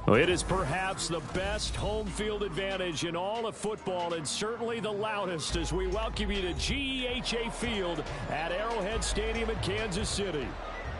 Well, it is perhaps the best home field advantage in all of football, and certainly the loudest, as we welcome you to GEHA Field at Arrowhead Stadium in Kansas City.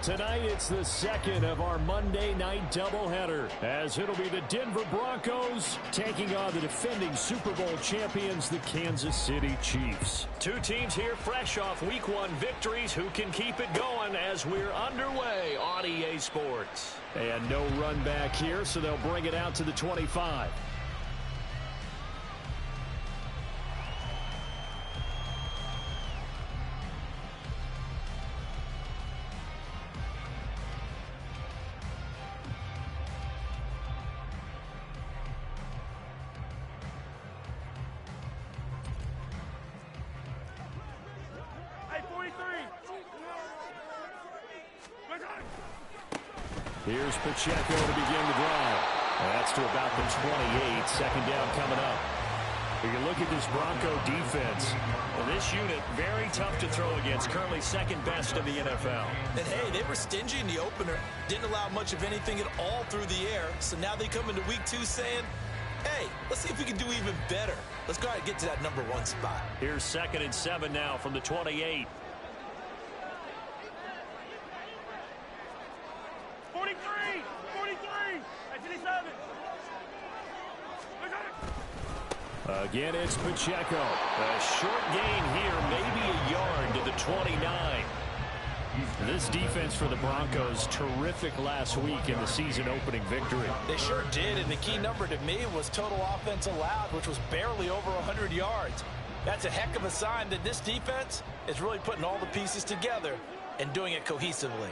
Tonight, it's the second of our Monday night doubleheader, as it'll be the Denver Broncos taking on the defending Super Bowl champions, the Kansas City Chiefs. Two teams here fresh off Week 1 victories who can keep it going as we're underway on EA Sports. And no run back here, so they'll bring it out to the 25. Here's Pacheco to begin the drive. That's to about the 28. Second down coming up. You can look at this Bronco defense. Well, this unit, very tough to throw against. Currently second best in the NFL. And, hey, they were stingy in the opener. Didn't allow much of anything at all through the air. So now they come into Week 2 saying, hey, let's see if we can do even better. Let's go ahead and get to that number 1 spot. Here's 2nd and 7 now from the 28. 43, 87. Again, it's Pacheco. A short gain here, maybe a yard to the 29. This defense for the Broncos, terrific last week in the season-opening victory. They sure did, and the key number to me was total offense allowed, which was barely over 100 yards. That's a heck of a sign that this defense is really putting all the pieces together and doing it cohesively.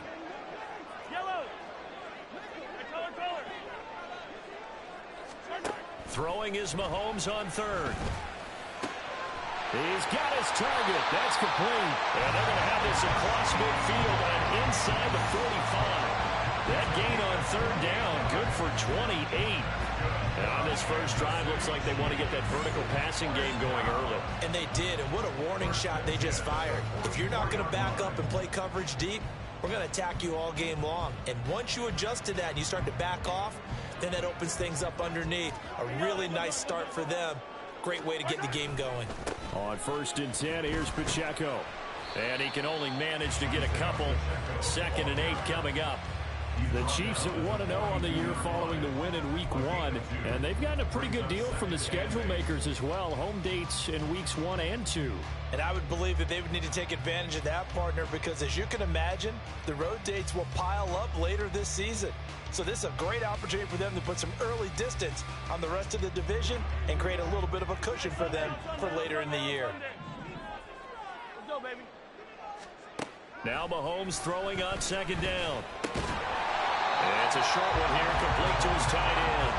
Throwing is Mahomes on 3rd. He's got his target. That's complete. And they're going to have this across midfield and inside the 45. That gain on 3rd down, good for 28. And on this first drive, looks like they want to get that vertical passing game going early. And they did, and what a warning shot they just fired. If you're not going to back up and play coverage deep, we're going to attack you all game long. And once you adjust to that and you start to back off, then that opens things up underneath. A really nice start for them. Great way to get the game going. On 1st and 10, here's Pacheco. And he can only manage to get a couple. 2nd and 8 coming up. The Chiefs at 1-0 on the year following the win in Week 1. And they've gotten a pretty good deal from the schedule makers as well. Home dates in Weeks 1 and 2. And I would believe that they would need to take advantage of that, partner, because as you can imagine, the road dates will pile up later this season. So this is a great opportunity for them to put some early distance on the rest of the division and create a little bit of a cushion for them for later in the year. Let's go, baby. Now Mahomes throwing on 2nd down. It's a short one here, complete to his tight end.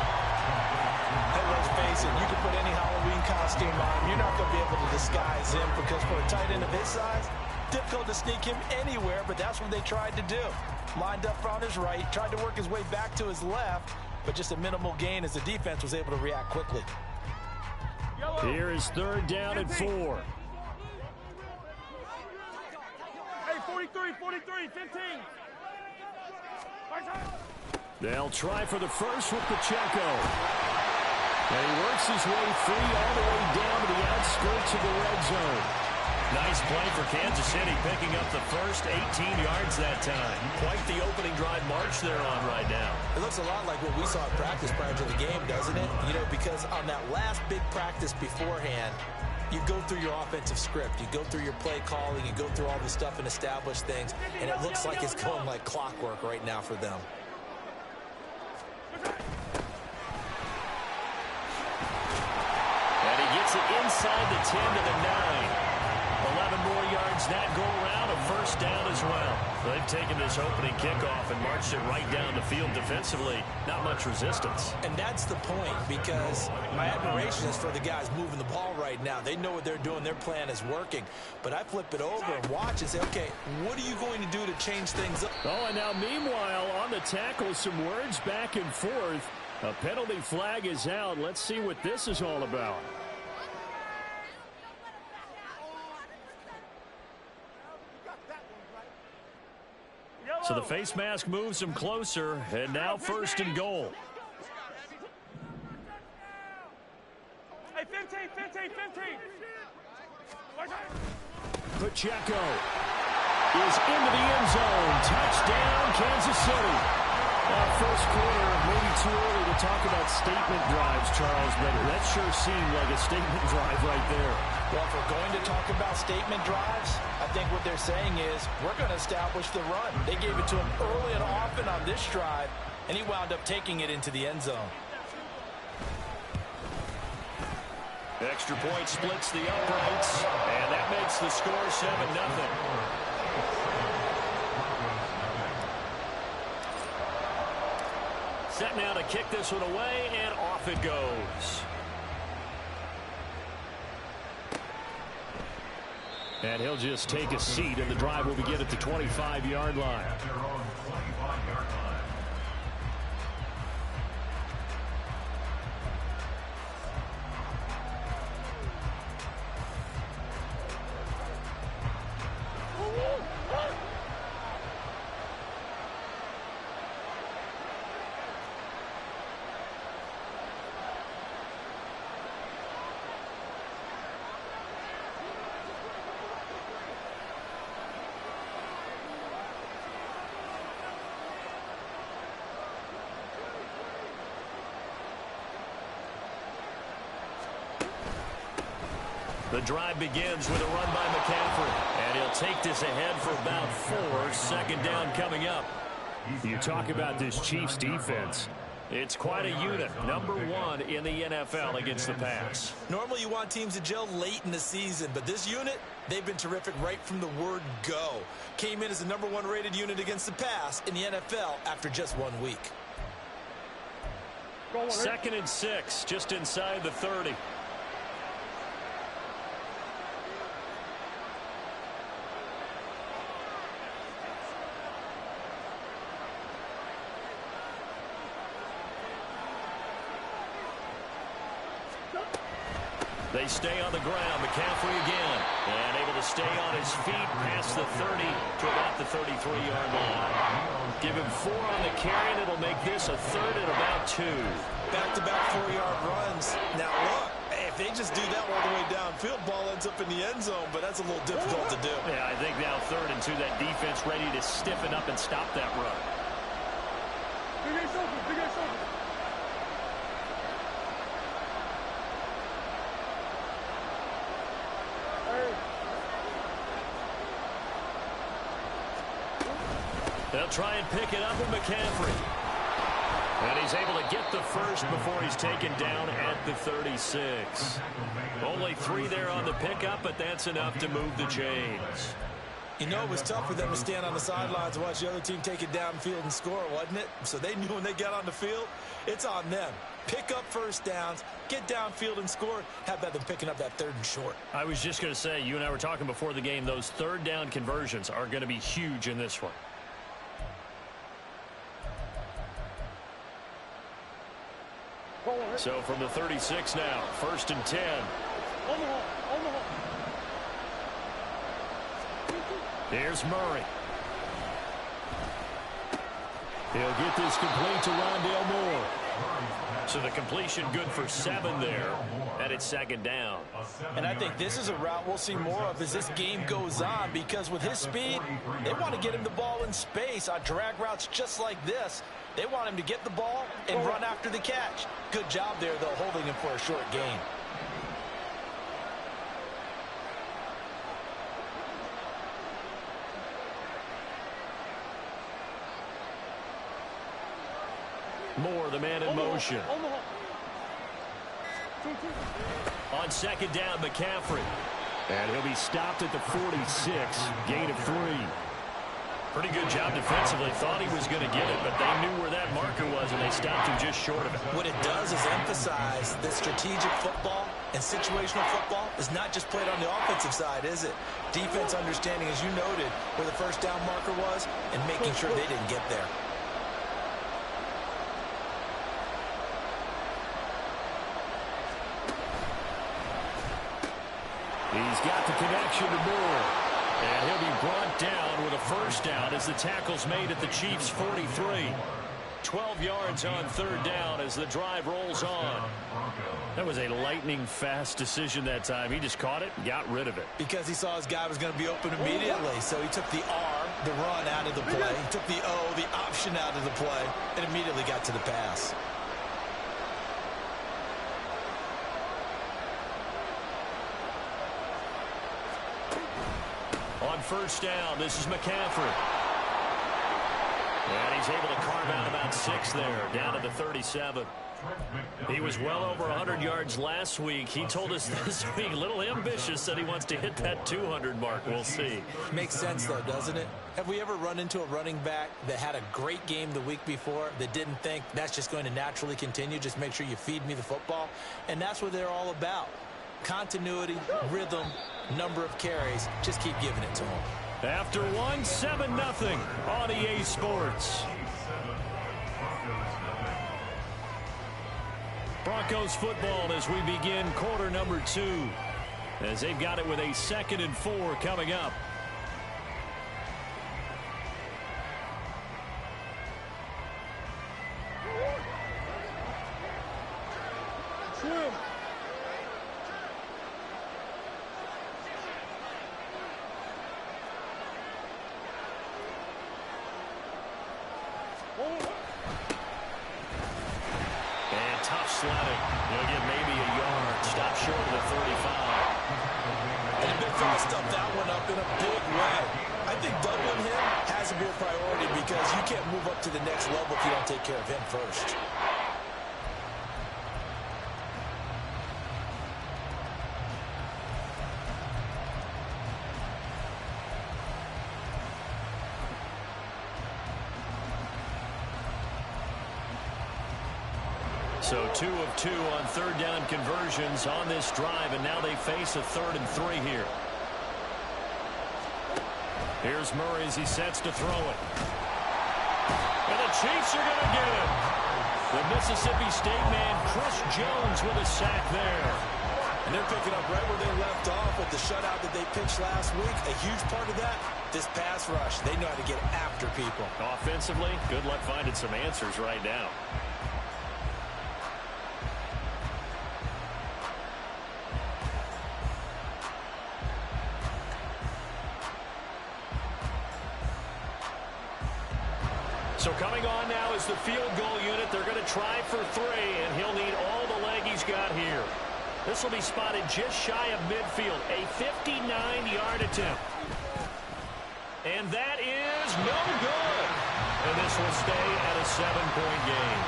And let's face it, you can put any Halloween costume on. You're not going to be able to disguise him because for a tight end of his size, difficult to sneak him anywhere, but that's what they tried to do. Lined up on his right, tried to work his way back to his left, but just a minimal gain as the defense was able to react quickly. Here is 3rd down and 4. Hey, 43, 15. They'll try for the first with Pacheco. And he works his way free all the way down to the outskirts of the red zone. Nice play for Kansas City, picking up the first 18 yards that time. Quite the opening drive march they're on right now. It looks a lot like what we saw in practice prior to the game, doesn't it? You know, because on that last big practice beforehand, you go through your offensive script, you go through your play calling, you go through all the stuff and establish things, and it looks like it's going like clockwork right now for them. And he gets it inside the 10 to the 9. 11 more yards that go around, a first down as well. They've taken this opening kickoff and marched it right down the field defensively. Not much resistance. And that's the point, because my admiration is for the guys moving the ball right now. They know what they're doing. Their plan is working. But I flip it over and watch and say, okay, what are you going to do to change things up? Oh, and now meanwhile, on the tackle, some words back and forth. A penalty flag is out. Let's see what this is all about. So the face mask moves him closer, and now 1st and goal. Hey, 15, 15, 15. Pacheco is into the end zone. Touchdown, Kansas City. First quarter, maybe too early to talk about statement drives, Charles, but that sure seemed like a statement drive right there. Well, if we're going to talk about statement drives, I think what they're saying is we're going to establish the run. They gave it to him early and often on this drive, and he wound up taking it into the end zone. Extra point splits the uprights, and that makes the score 7-0. Set now to kick this one away, and off it goes. And he'll just take a seat, and the drive will begin at the 25-yard line. The drive begins with a run by McCaffrey, and he'll take this ahead for about 4. Second down coming up. You talk about this Chiefs defense. It's quite a unit, number 1 in the NFL against the pass. Normally you want teams to gel late in the season, but this unit, they've been terrific right from the word go. Came in as the number 1 rated unit against the pass in the NFL after just 1 week. 2nd and 6, just inside the 30. They stay on the ground. McCaffrey again. And able to stay on his feet past the 30 to about the 33-yard line. Give him 4 on the carry, and it'll make this a 3rd and about 2. Back-to-back 4-yard runs. Now, look, if they just do that all the way downfield, ball ends up in the end zone, but that's a little difficult to do. Yeah, I think now 3rd and 2, that defense ready to stiffen up and stop that run. Big ass open, big ass open. They'll try and pick it up with McCaffrey. And he's able to get the first before he's taken down at the 36. Only 3 there on the pickup, but that's enough to move the chains. You know, it was tough for them to stand on the sidelines and watch the other team take it downfield and score, wasn't it? So they knew when they got on the field, it's on them. Pick up first downs, get downfield and score. How about them picking up that 3rd and short? I was just going to say, you and I were talking before the game, those 3rd down conversions are going to be huge in this one. So from the 36 now, 1st and 10. Here's Murray. He'll get this complete to Rondale Moore. So the completion good for 7 there, and it's 2nd down. And I think this is a route we'll see more of as this game goes on, because with his speed, they want to get him the ball in space on drag routes just like this. They want him to get the ball and run after the catch. Good job there, though, holding him for a short gain. Moore, the man in motion. On 2nd down, McCaffrey. And he'll be stopped at the 46, gain of 3. Pretty good job defensively. Thought he was going to get it, but they knew where that marker was, and they stopped him just short of it. What it does is emphasize that strategic football and situational football is not just played on the offensive side, is it? Defense understanding, as you noted, where the first down marker was and making sure they didn't get there. He's got the connection to Moore. And he'll be brought down with a first down as the tackle's made at the Chiefs' 43. 12 yards on third down as the drive rolls on. That was a lightning-fast decision that time. He just caught it and got rid of it. Because he saw his guy was going to be open immediately. So he took the R, the run, out of the play. He took the O, the option, out of the play, and immediately got to the pass. On first down, this is McCaffrey. And he's able to carve out about 6 there, down to the 37. He was well over 100 yards last week. He told us this week, a little ambitious, said he wants to hit that 200 mark. We'll see. Makes sense, though, doesn't it? Have we ever run into a running back that had a great game the week before that didn't think that's just going to naturally continue? Just make sure you feed me the football. And that's what they're all about. Continuity, rhythm, number of carries. Just keep giving it to them. After 7-0 on EA Sports. Broncos football as we begin quarter number 2. As they've got it with a 2nd and 4 coming up. Swim. And tough sledding. He'll get maybe a yard. Stop short of the 35. And Big Fella stuffed that one up in a big way. I think doubling him has to be a priority because you can't move up to the next level if you don't take care of him first. So 2 of 2 on third down conversions on this drive, and now they face a 3rd and 3 here. Here's Murray as he sets to throw it. And the Chiefs are going to get it. The Mississippi State man, Chris Jones, with a sack there. And they're picking up right where they left off with the shutout that they pitched last week. A huge part of that, this pass rush. They know how to get after people. Offensively, good luck finding some answers right now. So coming on now is the field goal unit. They're going to try for 3, and he'll need all the leg he's got here. This will be spotted just shy of midfield. A 59-yard attempt. And that is no good. And this will stay at a 7-point game.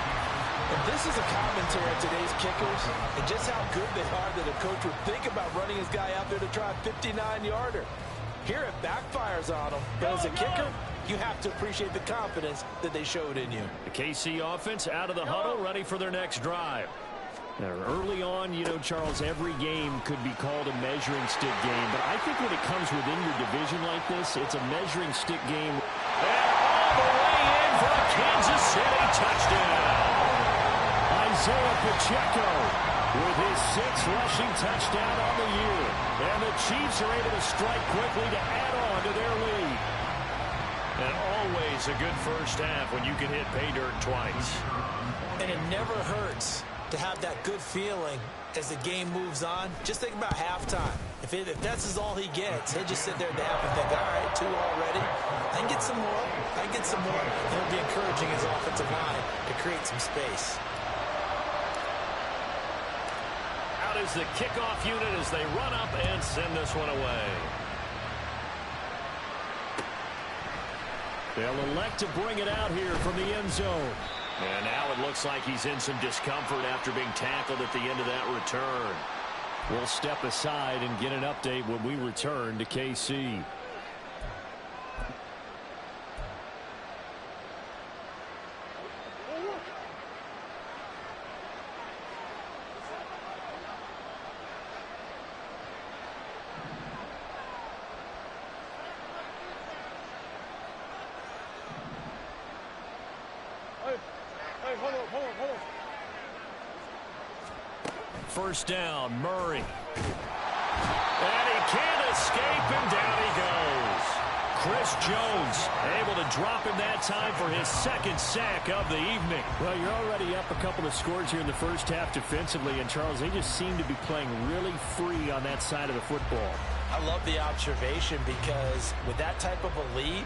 And this is a commentary on today's kickers and just how good they are that a coach would think about running his guy out there to try a 59-yarder. Here it backfires on him, but as a kicker, you have to appreciate the confidence that they showed in you. The KC offense out of the huddle, ready for their next drive. Now, early on, you know, Charles, every game could be called a measuring stick game, but I think when it comes within your division like this, it's a measuring stick game. And all the way in for a Kansas City touchdown. Isaiah Pacheco with his 6th rushing touchdown on the year. And the Chiefs are able to strike quickly to add on to their lead. And always a good first half when you can hit pay dirt twice. And it never hurts to have that good feeling as the game moves on. Just think about halftime. If that's all he gets, he'll just sit there at the half and think, all right, 2 already. I can get some more. I can get some more. And he'll be encouraging his offensive line to create some space. Out is the kickoff unit as they run up and send this one away. They'll elect to bring it out here from the end zone. And now it looks like he's in some discomfort after being tackled at the end of that return. We'll step aside and get an update when we return to KC. Hey, hold on. First down, Murray. And he can't escape, and down he goes. Chris Jones able to drop him that time for his second sack of the evening. Well, you're already up a couple of scores here in the first half defensively, and Charles, they just seem to be playing really free on that side of the football. I love the observation because with that type of a lead,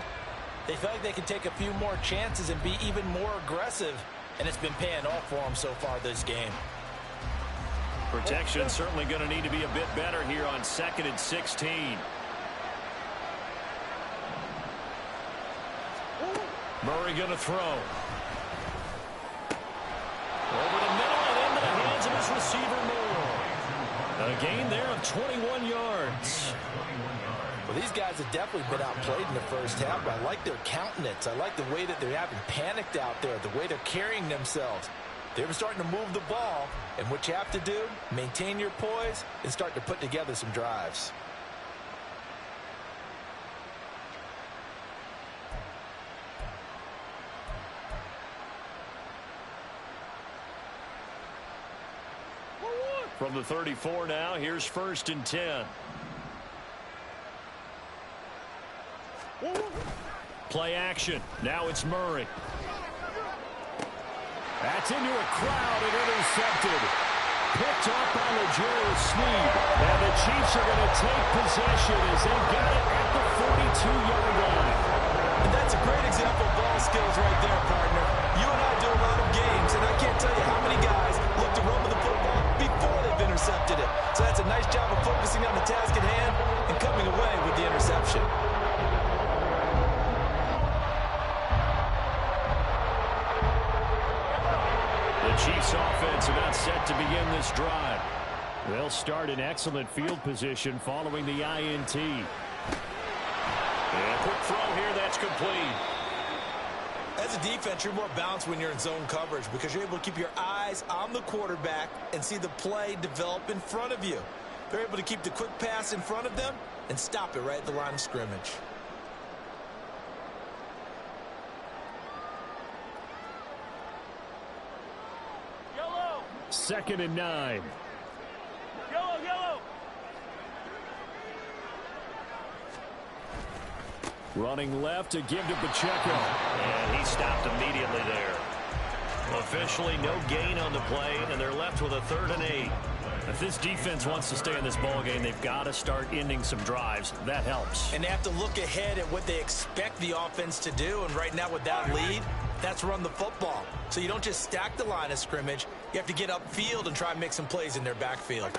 they feel like they can take a few more chances and be even more aggressive, and it's been paying off for them so far this game. Protection certainly going to need to be a bit better here on 2nd and 16. Murray going to throw. Over the middle and into the hands of his receiver, Moore. A gain there of 21 yards. Well, these guys have definitely been outplayed in the first half, but I like their countenance. I like the way that they haven't panicked out there, the way they're carrying themselves. They're starting to move the ball, and what you have to do, maintain your poise and start to put together some drives. From the 34 now, here's 1st and 10. Play action. Now it's Murray. That's into a crowd and intercepted. Picked up by L'Jarius Sneed. And the Chiefs are going to take possession as they got it at the 42-yard line. And that's a great example of ball skills right there, partner. You and I do a lot of games, and I can't tell you how many guys look to run with the football before they've intercepted it. So that's a nice job of focusing on the task at hand and coming away with the interception. The Chiefs offense about set to begin this drive. They'll start in excellent field position following the INT. And quick throw here, that's complete. As a defense, you're more balanced when you're in zone coverage because you're able to keep your eyes on the quarterback and see the play develop in front of you. They're able to keep the quick pass in front of them and stop it right at the line of scrimmage. 2nd and 9. Yellow. Running left to give to Pacheco. And he stopped immediately there. Officially no gain on the play, and they're left with a 3rd and 8. If this defense wants to stay in this ball game, they've got to start ending some drives. That helps. And they have to look ahead at what they expect the offense to do, and right now with that lead, that's run the football. So you don't just stack the line of scrimmage. You have to get upfield and try and make some plays in their backfield.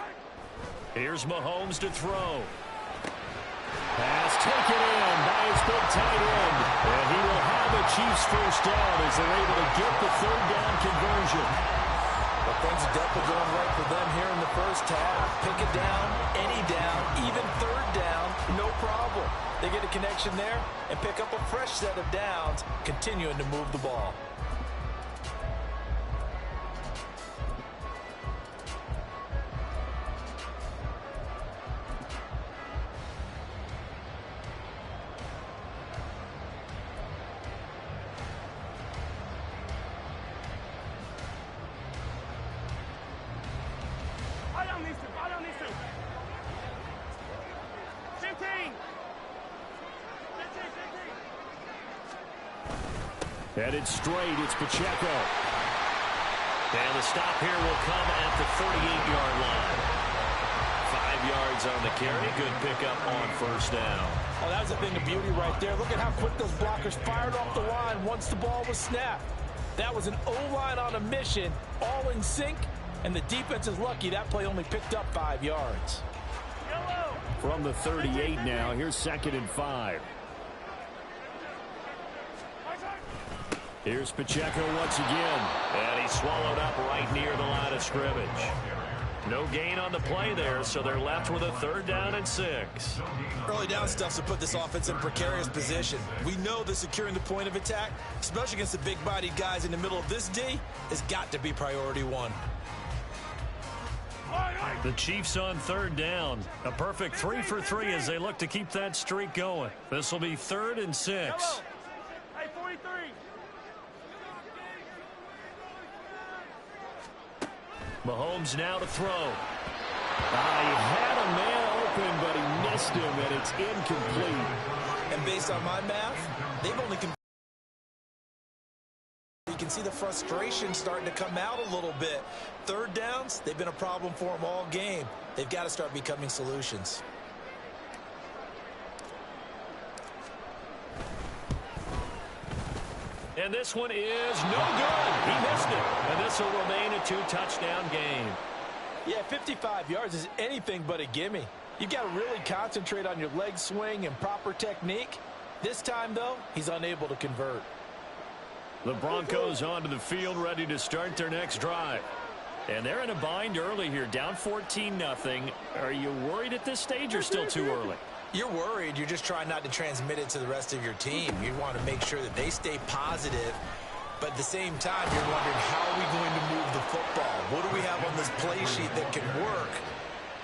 Here's Mahomes to throw. Pass taken in by his big tight end. And he will have a Chiefs first down as they're able to get the 3rd down conversion. Well, things are definitely going right for them here in the first half. Pick it down, any down, even 3rd down, no problem. They get a connection there and pick up a fresh set of downs, continuing to move the ball. Headed straight, it's Pacheco. And the stop here will come at the 38-yard line. 5 yards on the carry. Good pickup on 1st down. Oh, that was a thing of beauty right there. Look at how quick those blockers fired off the line once the ball was snapped. That was an O-line on a mission, all in sync, and the defense is lucky that play only picked up 5 yards. From the 38 now, here's 2nd and 5. Here's Pacheco once again. And he's swallowed up right near the line of scrimmage. No gain on the play there, so they're left with a 3rd down and 6. Early down stuff to put this offense in precarious position. We know that securing the point of attack, especially against the big-bodied guys in the middle of this D, has got to be priority 1. The Chiefs on 3rd down. A perfect 3 for 3 as they look to keep that streak going. This will be 3rd and 6. Hey, 43. Mahomes now to throw. He had a man open, but he missed him, and it's incomplete. And based on my math, they've only you can see the frustration starting to come out a little bit. Third downs, they've been a problem for them all game. They've got to start becoming solutions. And this one is no good. He missed it. And this will remain a two-touchdown game. Yeah, 55 yards is anything but a gimme. You've got to really concentrate on your leg swing and proper technique. This time, though, he's unable to convert. The Broncos onto the field, ready to start their next drive. And they're in a bind early here, down 14-0. Are you worried at this stage or still too early? You're worried. You're just trying not to transmit it to the rest of your team. You want to make sure that they stay positive. But at the same time, you're wondering, how are we going to move the football? What do we have on this play sheet that can work?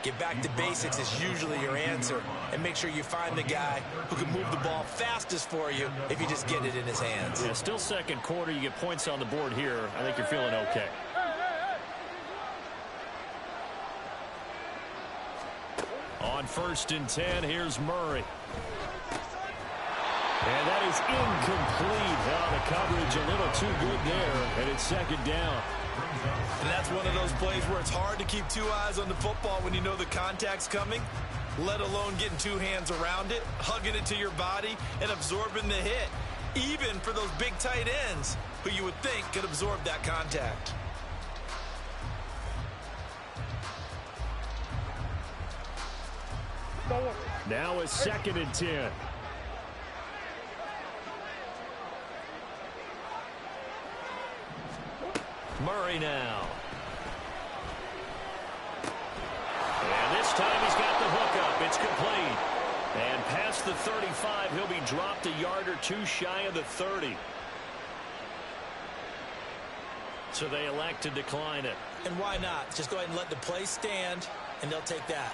Get back to basics is usually your answer. And make sure you find the guy who can move the ball fastest for you if you just get it in his hands. Yeah, still second quarter. You get points on the board here. I think you're feeling okay. On 1st and 10, here's Murray. And that is incomplete. Oh, the coverage a little too good there, and it's second down. And that's one of those plays where it's hard to keep two eyes on the football when you know the contact's coming, let alone getting two hands around it, hugging it to your body, and absorbing the hit, even for those big tight ends who you would think could absorb that contact. Now it's 2nd and 10. Murray now. And this time he's got the hook up. It's complete. And past the 35, he'll be dropped a yard or two shy of the 30. So they elect to decline it. And why not? Just go ahead and let the play stand, and they'll take that.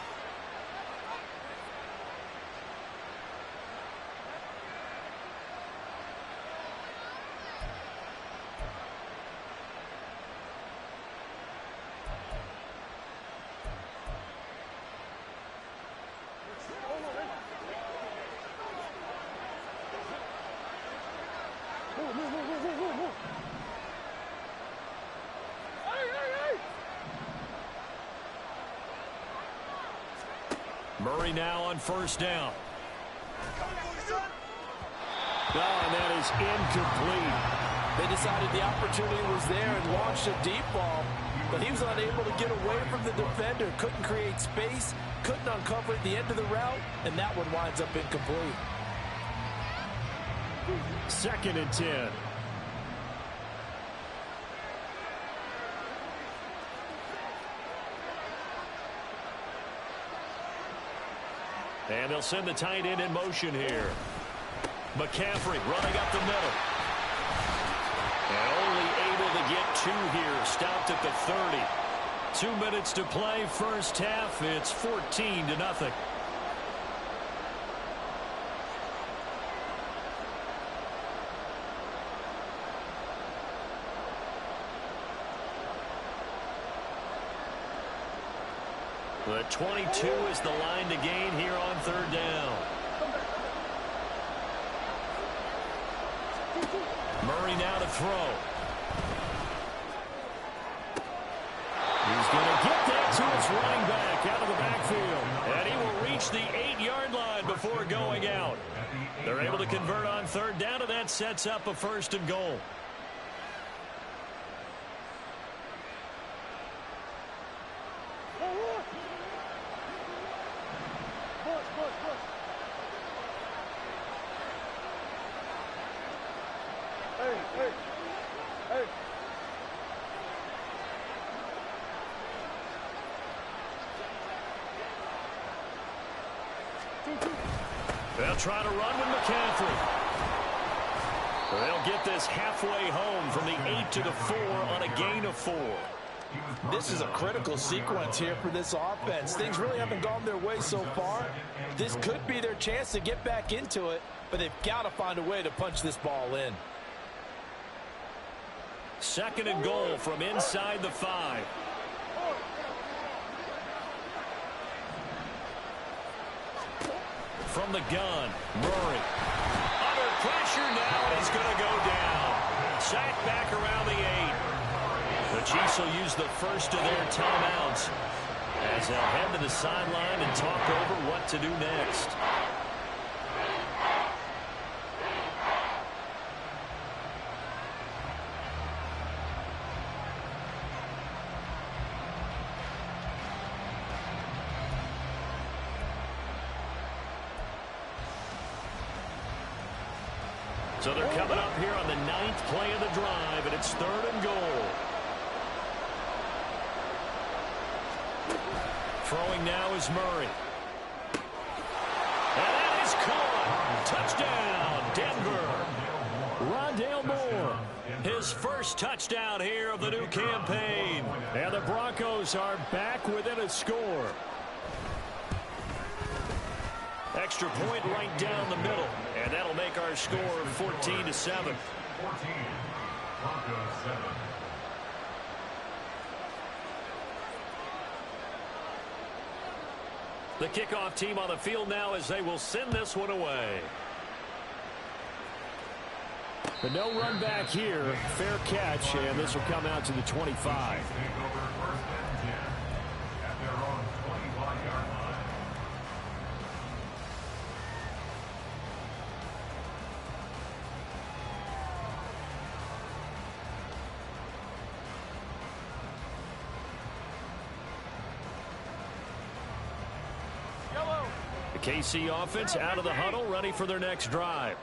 Murray now on 1st down. Oh, and that is incomplete. They decided the opportunity was there and launched a deep ball, but he was unable to get away from the defender, couldn't create space, couldn't uncover at the end of the route, and that one winds up incomplete. 2nd and 10. And they'll send the tight end in motion here. McCaffrey running up the middle. And only able to get 2 here. Stopped at the 30. 2 minutes to play, first half. It's 14-0. The 22 is the line to gain here on 3rd down. Murray now to throw. He's going to get that to his running back out of the backfield. And he will reach the 8-yard line before going out. They're able to convert on 3rd down, and that sets up a 1st and goal. They'll try to run with McCaffrey. They'll get this halfway home from the 8 to the 4 on a gain of 4. This is a critical sequence here for this offense. Things really haven't gone their way so far. This could be their chance to get back into it, but they've got to find a way to punch this ball in. 2nd and goal from inside the 5. from the gun. Murray. Under pressure now, and he's going to go down. Sacked back around the 8. The Chiefs will use the first of their timeouts as they'll head to the sideline and talk over what to do next. So they're coming up here on the 9th play of the drive, and it's 3rd and goal. Throwing now is Murray. And that is caught. Touchdown, Denver. Rondale Moore, his first touchdown here of the new campaign. And the Broncos are back within a score. Extra point right down the middle, and that'll make our score 14-7. 14, Broncos 7. The kickoff team on the field now as they will send this one away. But no run back here. Fair catch, and this will come out to the 25. KC offense out of the huddle, ready for their next drive.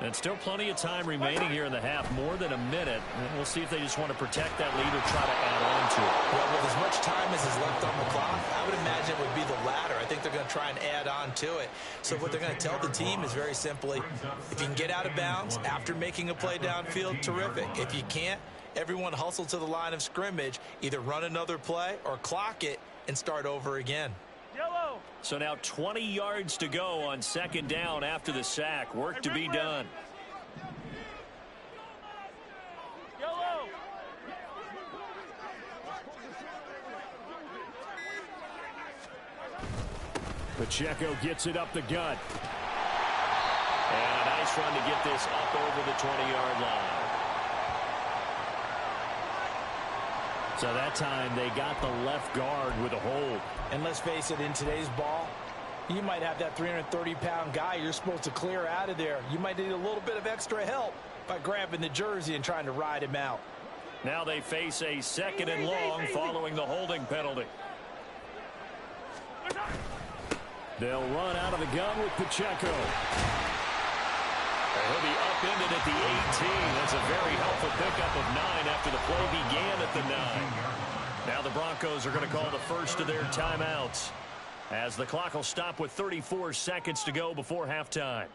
And still plenty of time remaining here in the half, more than a minute. And we'll see if they just want to protect that lead or try to add on to it. Well, with as much time as is left on the clock, I would imagine it would be the latter. I think they're going to try and add on to it. So what they're going to tell the team is very simply, if you can get out of bounds after making a play downfield, terrific. If you can't, everyone hustle to the line of scrimmage, either run another play or clock it and start over again. So now 20 yards to go on 2nd down after the sack. Work to be done. Pacheco gets it up the gut. And a nice run to get this up over the 20-yard line. So that time they got the left guard with a hold. And let's face it, in today's ball, you might have that 330-pound guy you're supposed to clear out of there. You might need a little bit of extra help by grabbing the jersey and trying to ride him out. Now they face a 2nd and long following the holding penalty. They'll run out of the gun with Pacheco. He'll be upended at the 18. That's a very helpful pickup of 9 after the play began at the 9. Now the Broncos are going to call the first of their timeouts as the clock will stop with 34 seconds to go before halftime.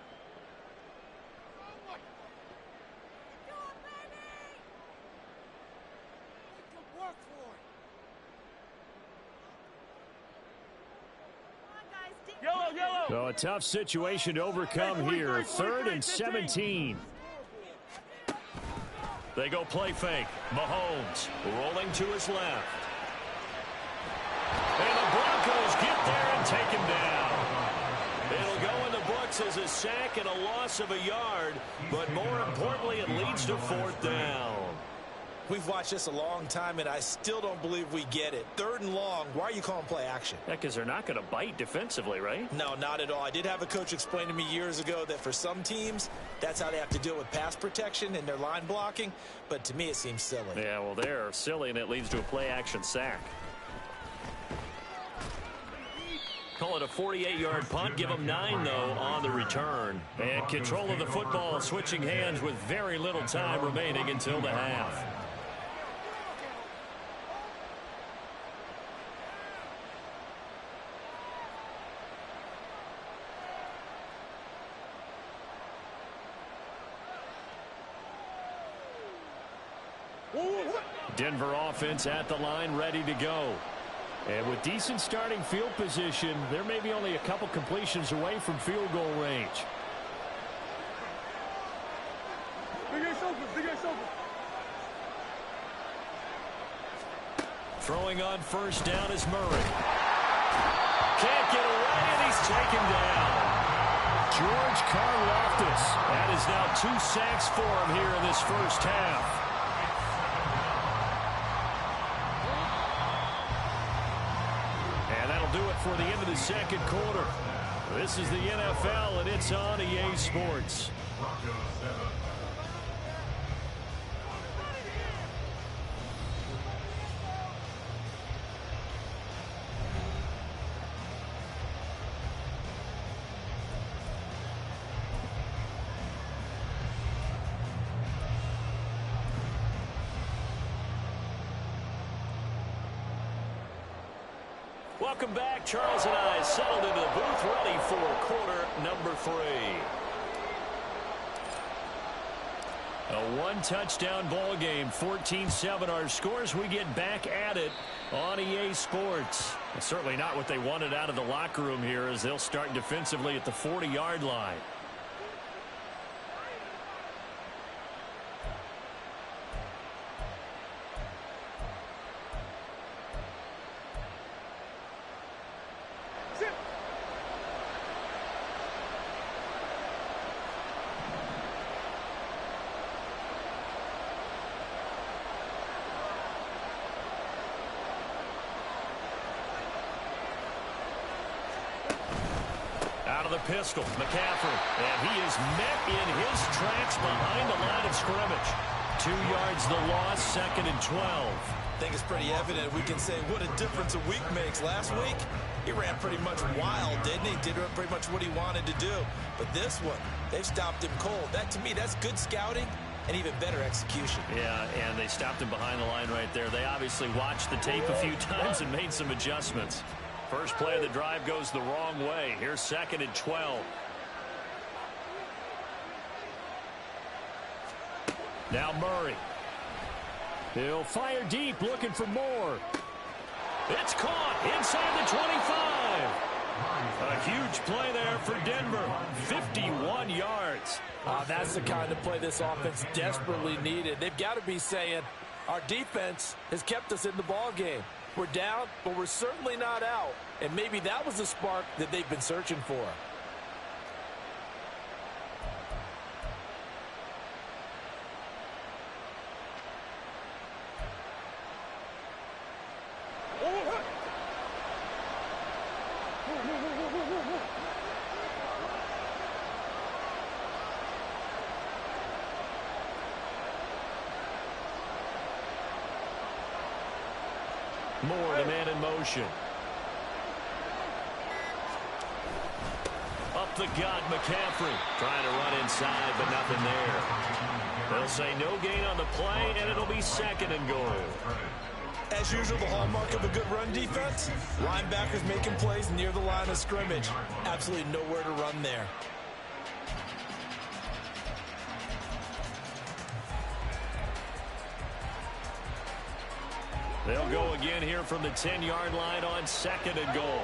So a tough situation to overcome here. 3rd and 17. They go play fake. Mahomes rolling to his left. And the Broncos get there and take him down. It'll go in the books as a sack and a loss of a yard, but more importantly, it leads to 4th down. We've watched this a long time, and I still don't believe we get it. 3rd and long, why are you calling play action? Yeah, because they're not going to bite defensively, right? No, not at all. I did have a coach explain to me years ago that for some teams, that's how they have to deal with pass protection and their line blocking. But to me, it seems silly. Yeah, well, they're silly, and it leads to a play action sack. Call it a 48-yard punt. Give them 9, though, on the return. And control of the football switching hands with very little time remaining until the half. Denver offense at the line, ready to go. And with decent starting field position, there may be only a couple completions away from field goal range. Throwing on 1st down is Murray. Can't get away, and he's taken down. George Karlaftis. That is now 2 sacks for him here in this first half. And that'll do it for the end of the second quarter. This is the NFL, and it's on EA Sports. Welcome back. Charles and I settled into the booth, ready for quarter number 3. A one-touchdown ball game, 14-7 our scores. We get back at it on EA Sports. It's certainly not what they wanted out of the locker room here, as they'll start defensively at the 40-yard line. Out of the pistol, McCaffrey, and he is met in his tracks behind the line of scrimmage. 2 yards the loss, 2nd and 12. I think it's pretty evident. We can say what a difference a week makes. Last week, he ran pretty much wild, didn't he? Did pretty much what he wanted to do. But this one, they've stopped him cold. That, to me, that's good scouting and even better execution. Yeah, and they stopped him behind the line right there. They obviously watched the tape a few times and made some adjustments. First play of the drive goes the wrong way. Here's 2nd and 12. Now Murray. He'll fire deep, looking for more. It's caught inside the 25. A huge play there for Denver. 51 yards. That's the kind of play this offense desperately needed. They've got to be saying, our defense has kept us in the ball game. We're down, but we're certainly not out. And maybe that was the spark that they've been searching for. Moore, the man in motion. Up the gut, McCaffrey. Trying to run inside, but nothing there. They'll say no gain on the play, and it'll be 2nd and goal. As usual, the hallmark of a good run defense, linebackers making plays near the line of scrimmage. Absolutely nowhere to run there. They'll go again here from the 10-yard line on 2nd and goal.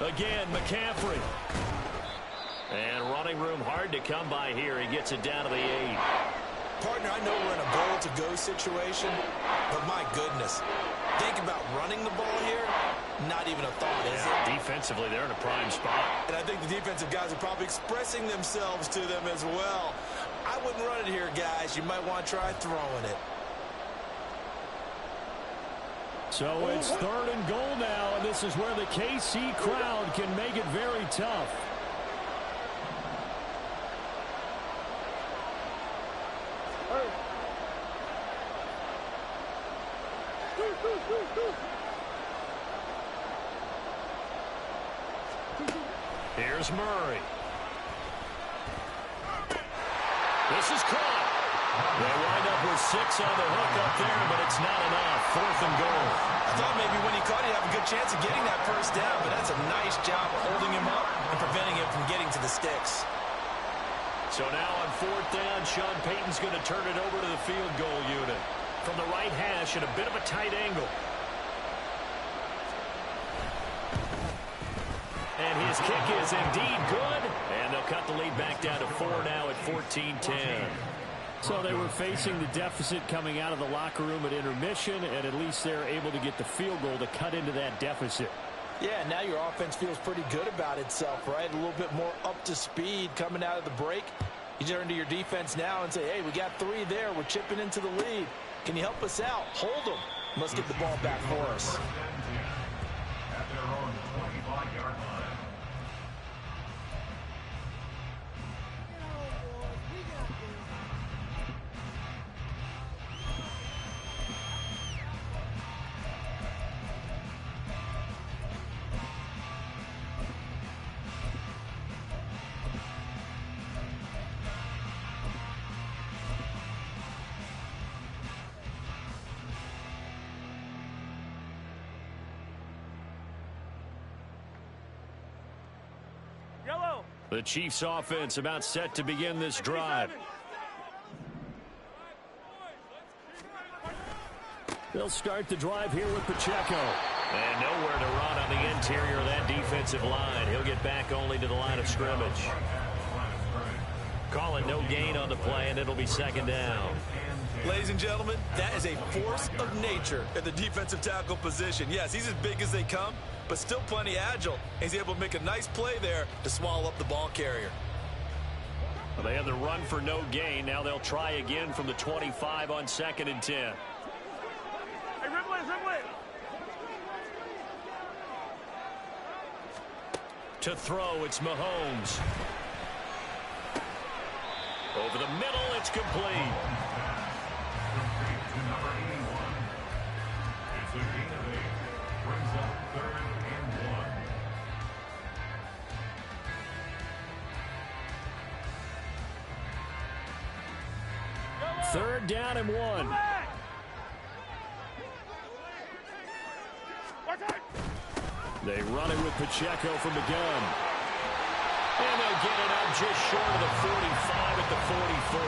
Again, McCaffrey. And running room hard to come by here. He gets it down to the 8. Partner, I know we're in a goal-to-go situation, but my goodness. Think about running the ball here. Not even a thought, is it? Defensively, they're in a prime spot. And I think the defensive guys are probably expressing themselves to them as well. I wouldn't run it here, guys. You might want to try throwing it. So it's 3rd and goal now, and this is where the KC crowd can make it very tough. Here's Murray. This is caught. They wind up with 6 on the hook up there, but it's not enough. 4th and goal. I thought maybe when he caught, he'd have a good chance of getting that first down, but that's a nice job of holding him up and preventing him from getting to the sticks. So now on 4th down, Sean Payton's going to turn it over to the field goal unit. From the right hash at a bit of a tight angle. And his kick is indeed good. And they'll cut the lead back down to 4 now at 14-10. So they were facing the deficit coming out of the locker room at intermission, and at least they're able to get the field goal to cut into that deficit. Yeah, now your offense feels pretty good about itself, right? A little bit more up to speed coming out of the break. You turn to your defense now and say, hey, we got 3 there. We're chipping into the lead. Can you help us out? Hold them. Let's get the ball back for us. At their own 25-yard line. Yellow. The Chiefs offense about set to begin this drive. They'll start the drive here with Pacheco. And nowhere to run on the interior of that defensive line. He'll get back only to the line of scrimmage. Call it no gain on the play, and it'll be second down. Ladies and gentlemen, that is a force of nature at the defensive tackle position. Yes, he's as big as they come, but still plenty agile. He's able to make a nice play there to swallow up the ball carrier. Well, they had the run for no gain. Now they'll try again from the 25 on 2nd and 10. Hey, Ripley, Ripley. To throw, it's Mahomes. Over the middle, it's complete. It's a gain of 8. Brings up 3rd and 1. Third down and 1. They run it with Pacheco from the gun. And they'll get it up just short of the 45 at the 44.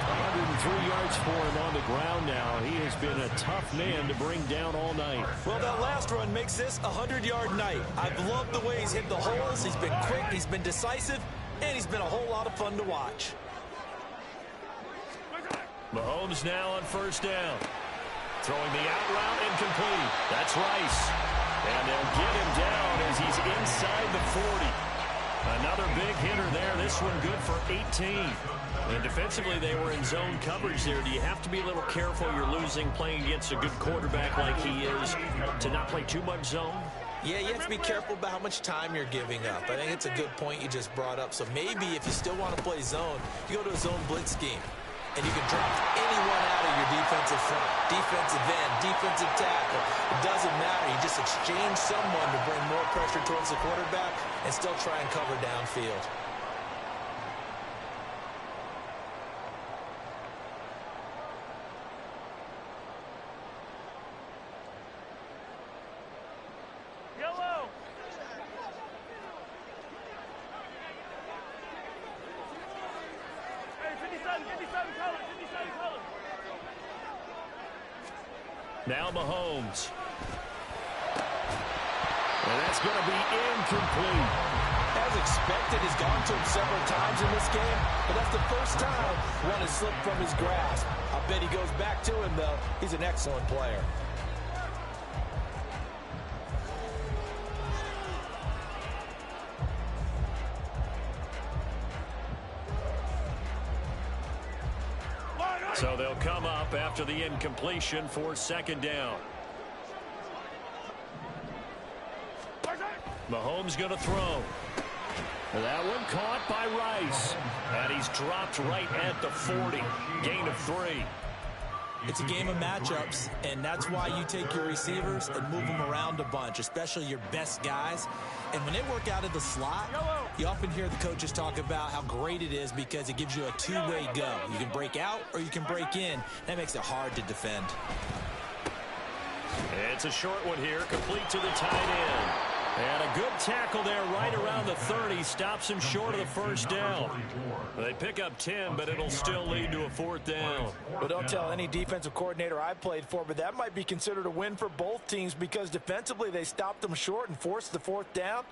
103 yards for him on the ground now. He has been a tough man to bring down all night. Well, that last run makes this a 100-yard night. I've loved the way he's hit the holes. He's been quick, he's been decisive, and he's been a whole lot of fun to watch. Mahomes now on 1st down. Throwing the out route incomplete. That's Rice. And they'll get him down as he's inside the 40. Another big hitter there. This one good for 18. And defensively, they were in zone coverage there. Do you have to be a little careful? You're losing playing against a good quarterback like he is to not play too much zone? Yeah, you have to be careful about how much time you're giving up. I think it's a good point you just brought up. So maybe if you still want to play zone, you go to a zone blitz scheme. And you can draft anyone out of your defensive front, defensive end, defensive tackle. It doesn't matter. You just exchange someone to bring more pressure towards the quarterback and still try and cover downfield. Yellow. Hey, 57 color, 57 color. Now Mahomes. And that's going to be incomplete. As expected, he's gone to him several times in this game, but that's the first time one has slipped from his grasp. I bet he goes back to him, though. He's an excellent player. So they'll come up after the incompletion for 2nd down. Mahomes going to throw. That one caught by Rice. And he's dropped right at the 40. Gain of 3. It's a game of matchups, and that's why you take your receivers and move them around a bunch, especially your best guys. And when they work out of the slot, you often hear the coaches talk about how great it is because it gives you a two-way go. You can break out or you can break in. That makes it hard to defend. It's a short one here, complete to the tight end. And a good tackle there right around the 30. Stops him short of the 1st down. They pick up 10, but it'll still lead to a 4th down. Well, don't tell any defensive coordinator I played for, but that might be considered a win for both teams because defensively they stopped them short and forced the 4th down.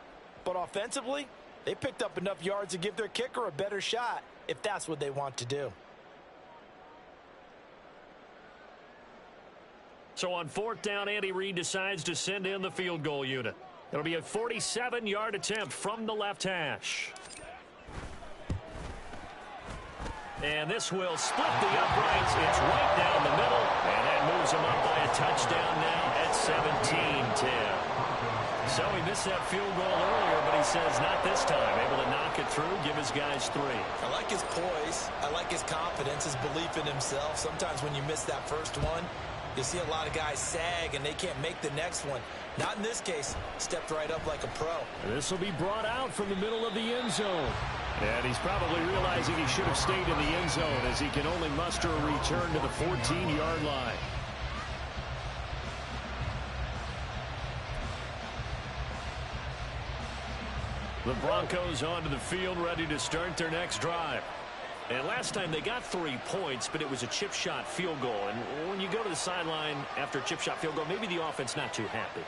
But offensively, they picked up enough yards to give their kicker a better shot if that's what they want to do. So on 4th down, Andy Reid decides to send in the field goal unit. It'll be a 47-yard attempt from the left hash. And this will split the uprights. It's right down the middle, and that moves him up by a touchdown now at 17-10. So he missed that field goal earlier, but he says not this time. Able to knock it through, give his guys 3. I like his poise. I like his confidence, his belief in himself. Sometimes when you miss that first one, you see a lot of guys sag, and they can't make the next one. Not in this case. Stepped right up like a pro. This will be brought out from the middle of the end zone. And he's probably realizing he should have stayed in the end zone as he can only muster a return to the 14-yard line. The Broncos onto the field, ready to start their next drive. And last time they got 3 points, but it was a chip shot field goal. And when you go to the sideline after a chip shot field goal, maybe the offense not too happy.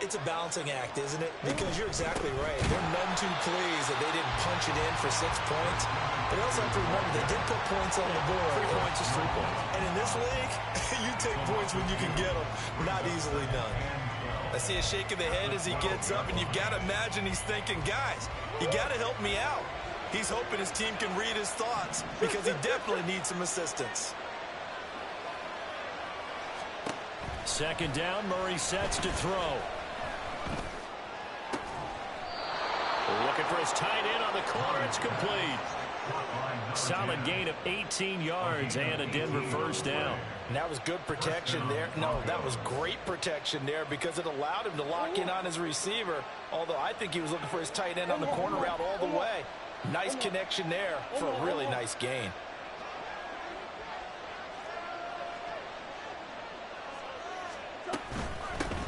It's a balancing act, isn't it? Because you're exactly right. They're none too pleased that they didn't punch it in for 6 points. But you also have to remember they did put points on the board. 3 points is 3 points. And in this league, you take points when you can get them. Not easily done. I see a shake of the head as he gets up, and you've got to imagine he's thinking, guys, you got to help me out. He's hoping his team can read his thoughts because he definitely needs some assistance. 2nd down, Murray sets to throw. Looking for his tight end on the corner. It's complete. Solid gain of 18 yards and a Denver 1st down. And that was good protection there. No, that was great protection there because it allowed him to lock in on his receiver, although I think he was looking for his tight end on the corner route all the way. Nice connection there for a really nice gain.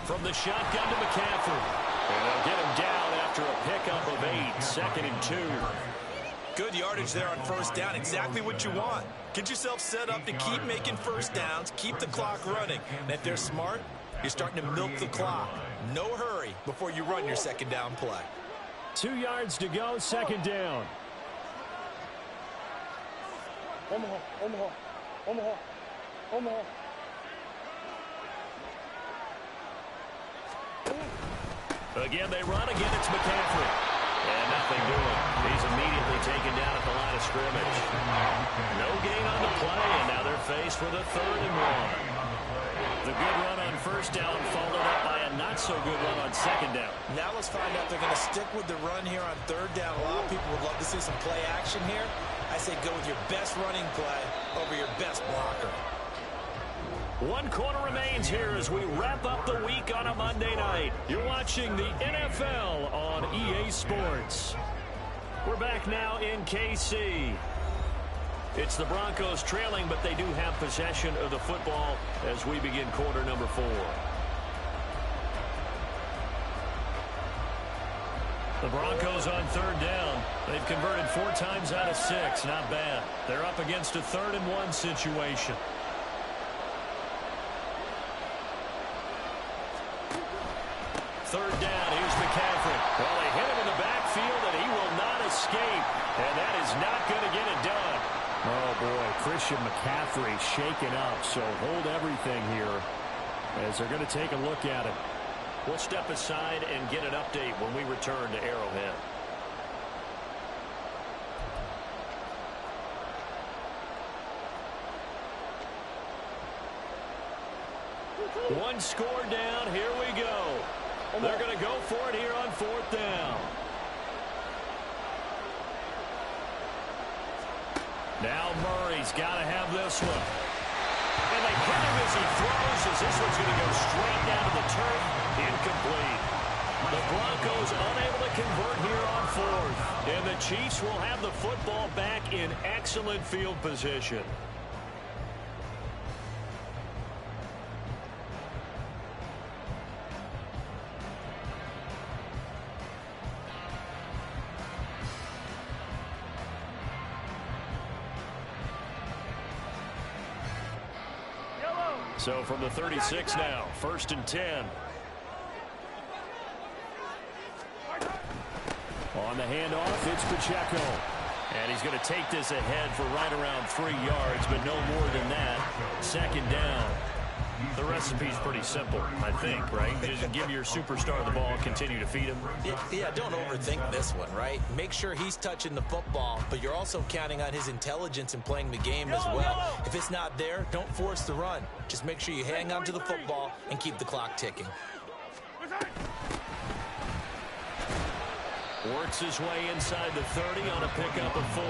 From the shotgun to McCaffrey. And they'll get him down after a pickup of 8. 2nd and 2. Good yardage there on 1st down. Exactly what you want. Get yourself set up to keep making 1st downs, keep the clock running. And if they're smart, you're starting to milk the clock. No hurry before you run your 2nd down play. 2 yards to go, 2nd down. Omaha. Again, they run. Again, it's McCaffrey. And nothing doing. He's immediately taken down at the line of scrimmage. No gain on the play, and now they're faced with a 3rd and 1. The good run on 1st down followed up by a not-so-good run on 2nd down. Now let's find out if they're going to stick with the run here on 3rd down. A lot of people would love to see some play action here. I say go with your best running play over your best blocker. 1 quarter remains here as we wrap up the week on a Monday night. You're watching the NFL on EA Sports. We're back now in KC. It's the Broncos trailing, but they do have possession of the football as we begin quarter number 4. The Broncos on 3rd down. They've converted 4 times out of 6. Not bad. They're up against a 3rd and 1 situation. 3rd down, here's McCaffrey. Well, they hit him in the backfield, and he will not escape. And that is not going to get it done. Oh, boy, Christian McCaffrey shaken up. So hold everything here as they're going to take a look at it. We'll step aside and get an update when we return to Arrowhead. One score down. Here we go. They're going to go for it here on 4th down. Now Murray's got to have this one. And they hit him as he throws, as this one's going to go straight down to the turf. Incomplete. The Broncos unable to convert here on 4th. And the Chiefs will have the football back in excellent field position. So from the 36 now, 1st and 10. On the handoff, it's Pacheco. And he's going to take this ahead for right around 3 yards, but no more than that. 2nd down. The recipe's pretty simple, I think, right? Just give your superstar the ball, continue to feed him. Yeah, don't overthink this one, right? Make sure he's touching the football, but you're also counting on his intelligence in playing the game as well. If it's not there, don't force the run. Just make sure you hang on to the football and keep the clock ticking. Works his way inside the 30 on a pickup of 4.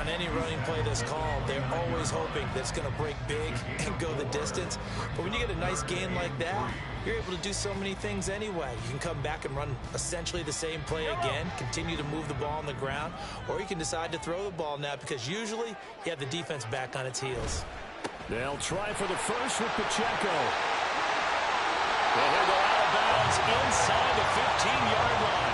On any running play that's called, they're always hoping that it's going to break big and go the distance. But when you get a nice gain like that, you're able to do so many things anyway. You can come back and run essentially the same play again, continue to move the ball on the ground, or you can decide to throw the ball now because usually you have the defense back on its heels. They'll try for the first with Pacheco. And he'll go out of bounds inside the 15-yard line.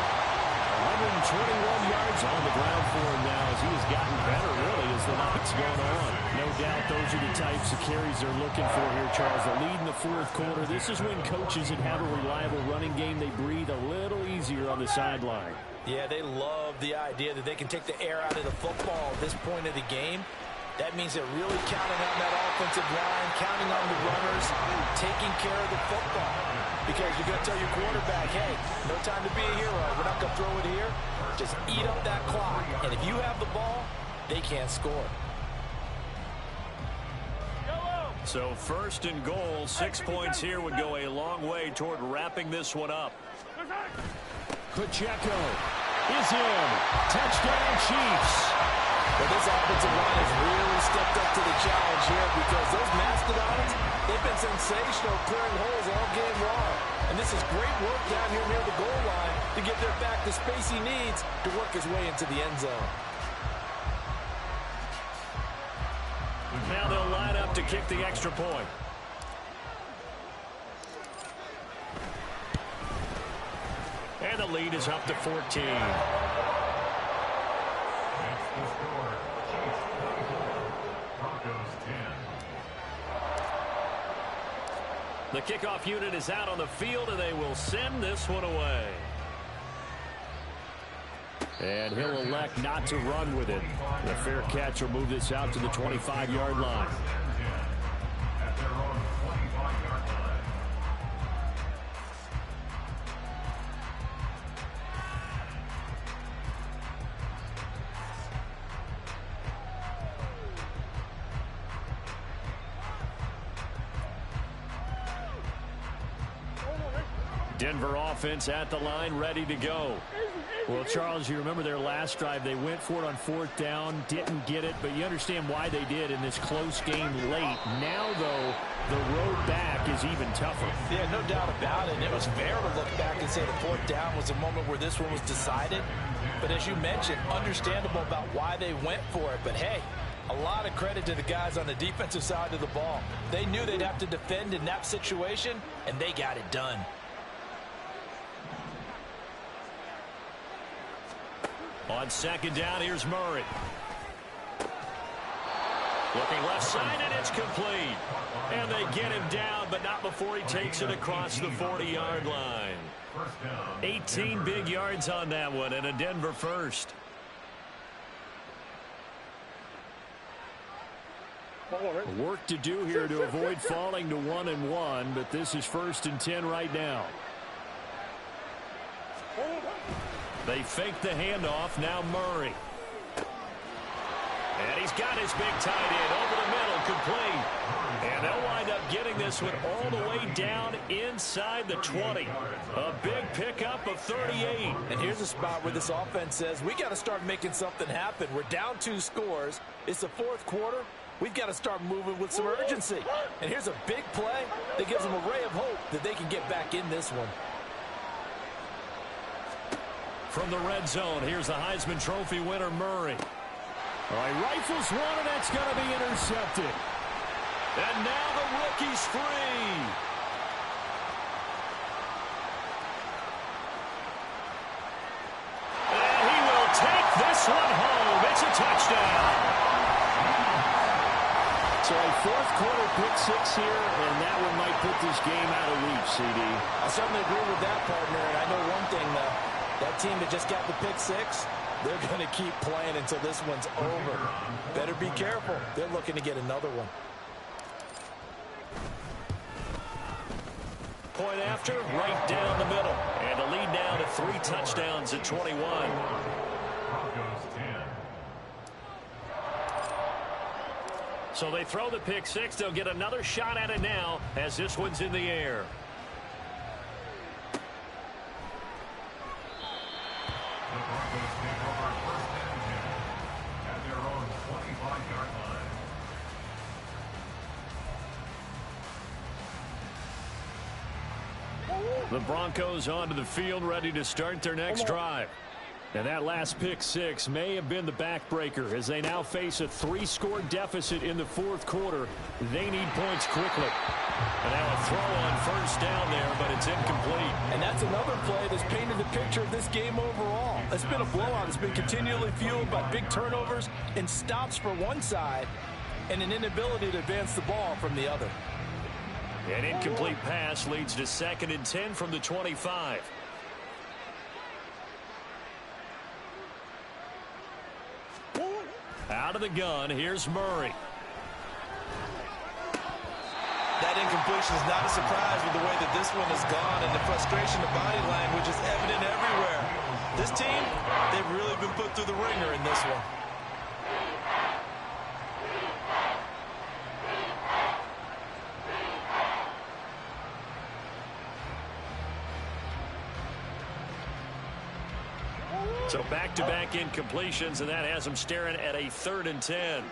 121 yards on the ground for him now as he has gotten better, really, as the night's gone on. No doubt those are the types of carries they're looking for here, Charles. The lead in the fourth quarter. This is when coaches that have a reliable running game, they breathe a little easier on the sideline. Yeah, they love the idea that they can take the air out of the football at this point of the game. That means they're really counting on that offensive line, counting on the runners, taking care of the football. Because you're going to tell your quarterback, hey, no time to be a hero. We're not going to throw it here. Just eat up that clock. And if you have the ball, they can't score. So first and goal, 6 points here would go a long way toward wrapping this one up. Pacheco is in. Touchdown, Chiefs. Well, this offensive line has really stepped up to the challenge here because those Mastodons, they've been sensational clearing holes all game long. And this is great work down here near the goal line to give their back the space he needs to work his way into the end zone. Now they'll line up to kick the extra point. And the lead is up to 14. The kickoff unit is out on the field, and they will send this one away. And he'll elect not to run with it. The fair catch will move this out to the 25-yard line. At their own 25-yard line. Denver offense at the line, ready to go. Well, Charles, you remember their last drive. They went for it on fourth down, didn't get it, but you understand why they did in this close game late. Now, though, the road back is even tougher. Yeah, no doubt about it. It was fair to look back and say the fourth down was a moment where this one was decided. But as you mentioned, understandable about why they went for it. But, hey, a lot of credit to the guys on the defensive side of the ball. They knew they'd have to defend in that situation, and they got it done. On second down, here's Murray. Looking left side, and it's complete. And they get him down, but not before he takes it across the 40-yard line. 18 big yards on that one, and a Denver first. Work to do here to avoid falling to 1-1, but this is 1st and 10 right now. They fake the handoff. Now Murray. And he's got his big tight end over the middle, complete. And they'll wind up getting this one all the way down inside the 20. A big pickup of 38. And here's a spot where this offense says, we got to start making something happen. We're down 2 scores. It's the fourth quarter. We've got to start moving with some urgency. And here's a big play that gives them a ray of hope that they can get back in this one. From the red zone, here's the Heisman Trophy winner, Murray. All right, rifles one, and that's going to be intercepted. And now the rookie's free. And he will take this one home. It's a touchdown. So a fourth quarter pick six here, and that one might put this game out of reach, CD. I certainly agree with that, partner, and I know one thing, though. That team that just got the pick six, they're going to keep playing until this one's over. Better be careful. They're looking to get another one. point after, right down the middle. And the lead now to 3 touchdowns at 21. Broncos 10. So they throw the pick six. They'll get another shot at it now as this one's in the air. The Broncos take over first and 10 at their own 25-yard line. The Broncos onto the field, ready to start their next drive. And that last pick six may have been the backbreaker as they now face a 3-score deficit in the fourth quarter. They need points quickly. And now a throw on first down there, but it's incomplete. And that's another play that's painted the picture of this game overall. It's been a blowout. It's been continually fueled by big turnovers and stops for one side and an inability to advance the ball from the other. An incomplete pass leads to 2nd and 10 from the 25. Out of the gun, here's Murray. That incompletion is not a surprise with the way that this one has gone, and the frustration, the body language is evident everywhere. This team, they've really been put through the ringer in this one. So back-to-back incompletions, and that has them staring at a 3rd and 10.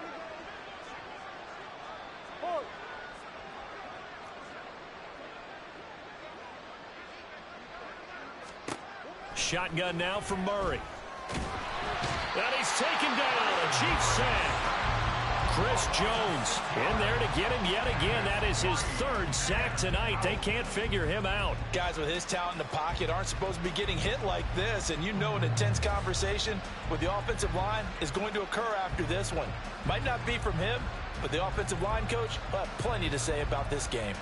Shotgun now for Murray. And he's taken down. A Chiefs sack. Chris Jones in there to get him yet again. That is his 3rd sack tonight. They can't figure him out. Guys with his talent in the pocket aren't supposed to be getting hit like this, and you know an intense conversation with the offensive line is going to occur after this one. Might not be from him, but the offensive line coach will have plenty to say about this game.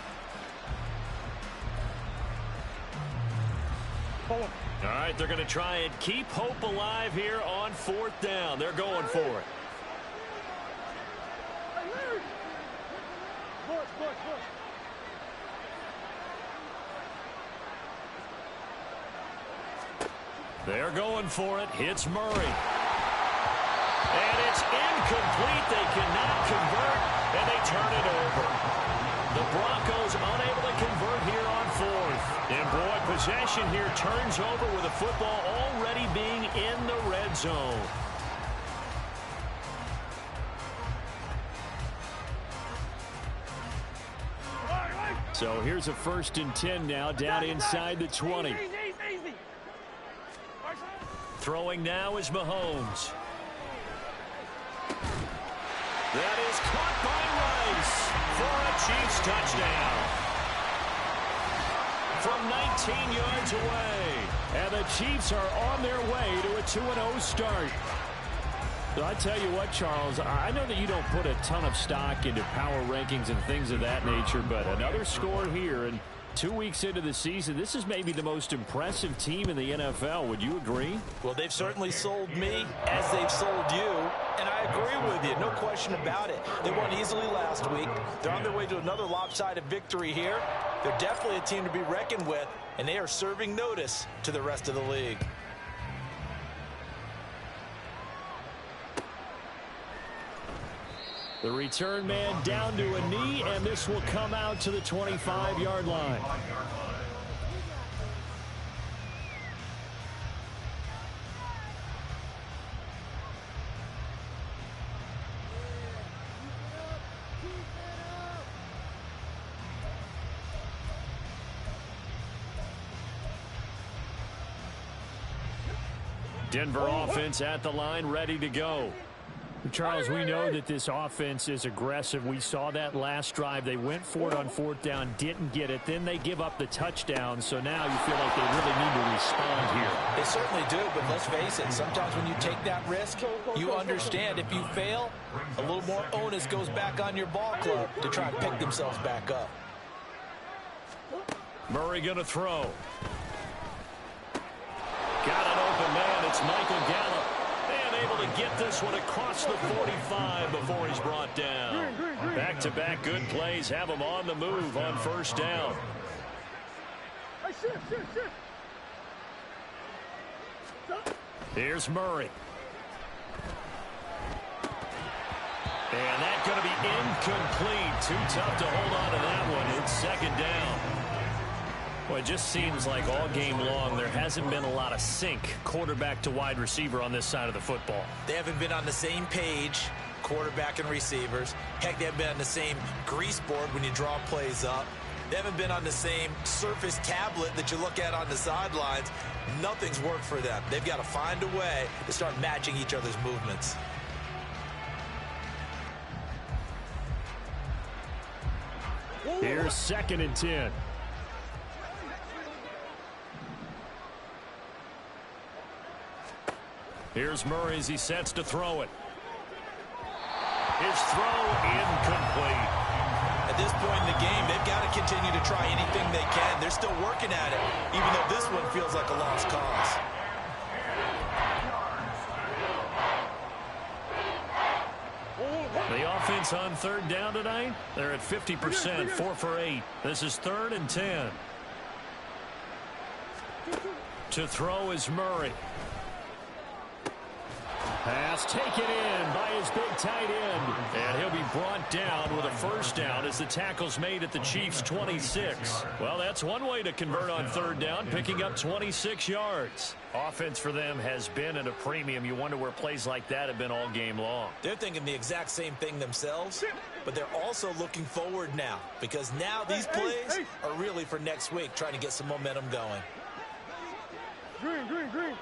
All right, they're going to try and keep hope alive here on 4th down. They're going for it. They're going for it. Hits Murray. And it's incomplete. They cannot convert, and they turn it over. The Broncos unable to convert here on 4th. And boy, possession here turns over with the football already being in the red zone. So here's a 1st and 10 now down inside the 20. Throwing now is Mahomes. That is caught by Rice for a Chiefs touchdown. From 19 yards away. And the Chiefs are on their way to a 2-0 start. So I tell you what, Charles, I know that you don't put a ton of stock into power rankings and things of that nature, but another score here, and 2 weeks into the season, this is maybe the most impressive team in the NFL. Would you agree? Well, they've certainly sold me as they've sold you, and I agree with you, no question about it. They won easily last week. They're on their way to another lopsided victory here. They're definitely a team to be reckoned with, and they are serving notice to the rest of the league. The return man down to a knee, and this will come out to the 25-yard line. Denver offense at the line, ready to go. Charles, we know that this offense is aggressive. We saw that last drive. They went for it on 4th down, didn't get it. Then they give up the touchdown. So now you feel like they really need to respond here. They certainly do, but let's face it. Sometimes when you take that risk, you understand if you fail, a little more onus goes back on your ball club to try and pick themselves back up. Murray going to throw. Got an open man. It's Michael Gallup. Able to get this one across the 45 before he's brought down. Back-to-back good plays have him on the move on 1st down. Here's Murray. And that's going to be incomplete. Too tough to hold on to that one. It's second down. Well, it just seems like all game long there hasn't been a lot of sync quarterback to wide receiver on this side of the football. They haven't been on the same page, quarterback and receivers. Heck, they haven't been on the same grease board when you draw plays up. They haven't been on the same surface tablet that you look at on the sidelines. Nothing's worked for them. They've got to find a way to start matching each other's movements. Here's 2nd and 10. Here's Murray as he sets to throw it. His throw incomplete. At this point in the game, they've got to continue to try anything they can. They're still working at it, even though this one feels like a lost cause. The offense on 3rd down tonight, they're at 50%, 4 for 8. This is 3rd and 10. To throw is Murray. Pass taken in by his big tight end. And he'll be brought down with a first down as the tackle's made at the Chiefs' 26. Well, that's one way to convert on 3rd down, picking up 26 yards. Offense for them has been at a premium. You wonder where plays like that have been all game long. They're thinking the exact same thing themselves, but they're also looking forward now, because now these plays are really for next week, trying to get some momentum going. Green, green, green.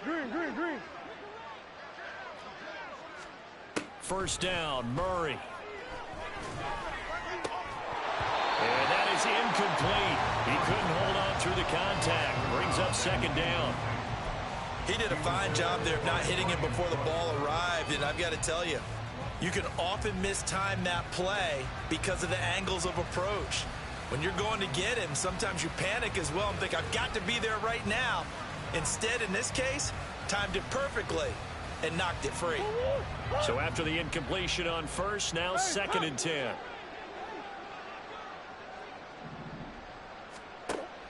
Green, green, green. First down, Murray. And that is incomplete. He couldn't hold on through the contact. Brings up 2nd down. He did a fine job there of not hitting him before the ball arrived, and I've got to tell you, you can often mistime that play because of the angles of approach. When you're going to get him, sometimes you panic as well and think, I've got to be there right now. Instead, in this case, timed it perfectly and knocked it free. So after the incompletion on first, now 2nd and 10.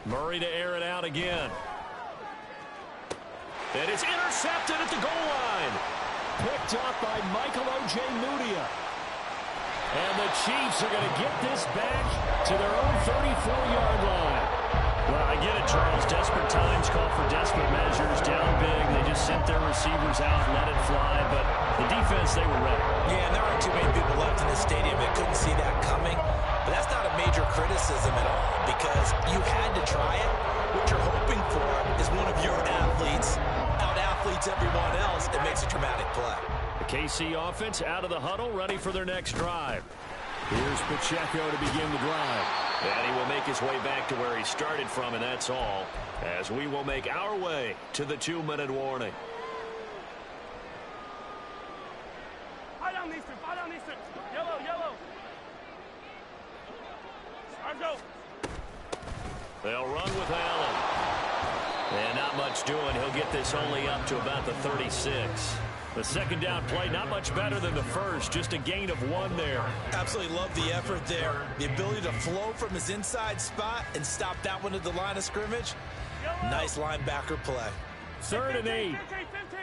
Murray to air it out again. And it's intercepted at the goal line. Picked up by Michael O.J. Mudia. And the Chiefs are going to get this back to their own 34-yard line. Well, I get it, Charles. Desperate times call for desperate measures. Down big, they just sent their receivers out and let it fly. But the defense, they were ready. Yeah, and there aren't too many people left in the stadium that couldn't see that coming. But that's not a major criticism at all, because you had to try it. What you're hoping for is one of your athletes out-athletes everyone else and makes a dramatic play. The KC offense out of the huddle, ready for their next drive. Here's Pacheco to begin the drive. And he will make his way back to where he started from, and that's all, as we will make our way to the 2-minute warning. Fire down, Easton. Fire down, Easton. Yellow, yellow. Let's go. They'll run with Allen. And not much doing. He'll get this only up to about the 36. The 2nd down play, not much better than the first. Just a gain of 1 there. Absolutely love the effort there. The ability to flow from his inside spot and stop that one at the line of scrimmage. Nice linebacker play. 3rd and 8. 15, 15.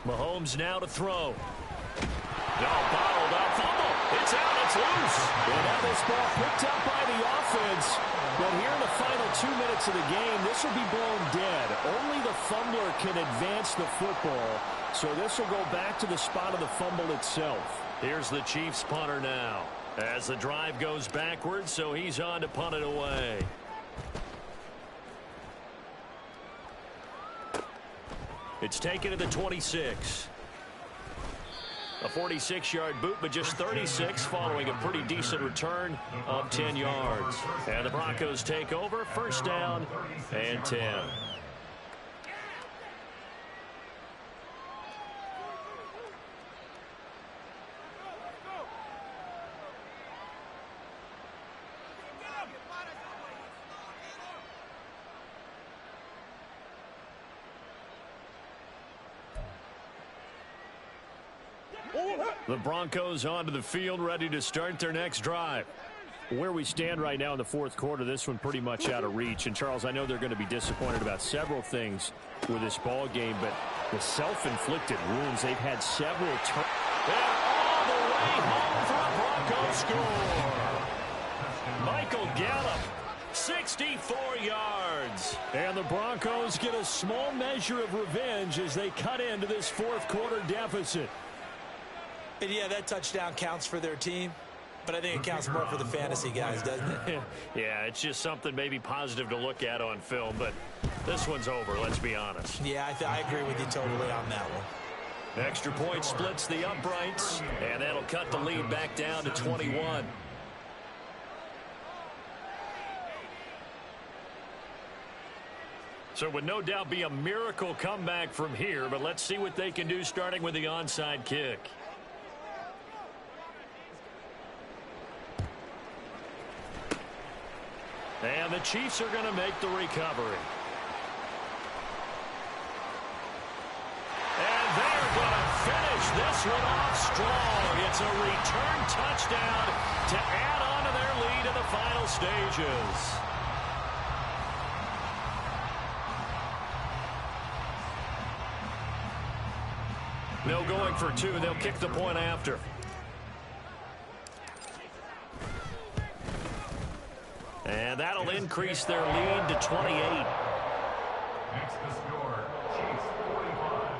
Mahomes now to throw. No, bottled up. Fumble. It's out. It's loose. And now this ball picked up by the offense. But here in the final 2 minutes of the game, this will be blown dead. Only the fumbler can advance the football. So this will go back to the spot of the fumble itself. Here's the Chiefs punter now. As the drive goes backwards, so he's on to punt it away. It's taken to the 26. A 46-yard boot, but just 36 following a pretty decent return of 10 yards. And the Broncos take over, first down and 10. The Broncos onto the field, ready to start their next drive. Where we stand right now in the fourth quarter, this one pretty much out of reach. And, Charles, I know they're going to be disappointed about several things with this ball game, but the self-inflicted wounds, they've had several turns. And all the way home for a Broncos score. Michael Gallup, 64 yards. And the Broncos get a small measure of revenge as they cut into this fourth quarter deficit. And, yeah, that touchdown counts for their team. But I think it counts more for the fantasy guys, doesn't it? Yeah, it's just something maybe positive to look at on film, but this one's over, let's be honest. Yeah, I agree with you totally on that one. Extra point splits the uprights, and that'll cut the lead back down to 21. So it would no doubt be a miracle comeback from here, but let's see what they can do starting with the onside kick. And the Chiefs are going to make the recovery. And they're going to finish this one off strong. It's a return touchdown to add on to their lead in the final stages. No going for two. They'll kick the point after. And that'll increase their lead to 28. Next to score, Chiefs 45,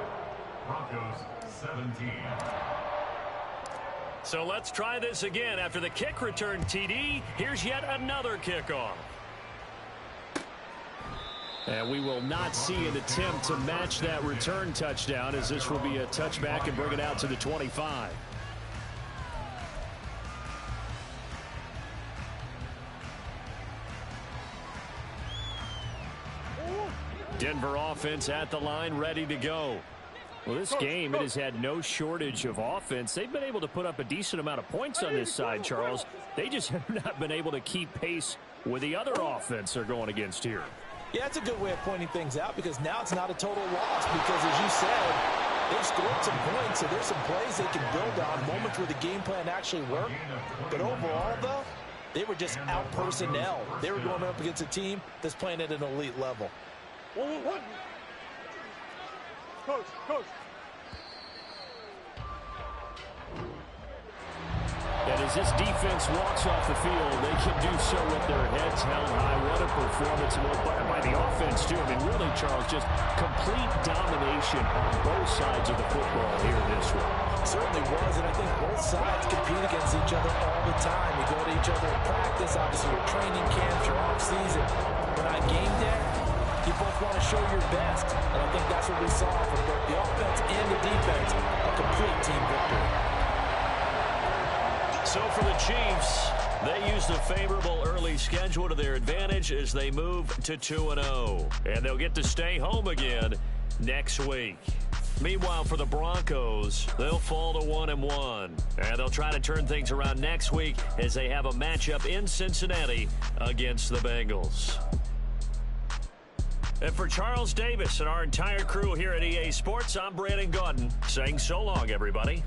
Broncos 17. So let's try this again. After the kick return TD, here's yet another kickoff. And we will not see an attempt to match that return touchdown, as this will be a touchback and bring it out to the 25. Denver offense at the line, ready to go. Well, this game, it has had no shortage of offense. They've been able to put up a decent amount of points on this side, Charles. They just have not been able to keep pace with the other offense they're going against here. Yeah, that's a good way of pointing things out, because now it's not a total loss, because as you said, they've scored some points, so there's some plays they can build on, moments where the game plan actually worked. But overall, though, they were just out personnel. They were going up against a team that's playing at an elite level. Coach. And as this defense walks off the field, they can do so with their heads held high. What a performance by the offense, too. I mean, really, Charles, just complete domination on both sides of the football here in this one. Certainly was, and I think both sides compete against each other all the time. You go to each other in practice, obviously your training camps, your off-season. But on game day, you both want to show your best, and I think that's what we saw from both the offense and the defense, a complete team victory. So for the Chiefs, they use the favorable early schedule to their advantage as they move to 2-0. And they'll get to stay home again next week. Meanwhile, for the Broncos, they'll fall to 1-1. And they'll try to turn things around next week as they have a matchup in Cincinnati against the Bengals. And for Charles Davis and our entire crew here at EA Sports, I'm Brandon Gaudin saying so long, everybody.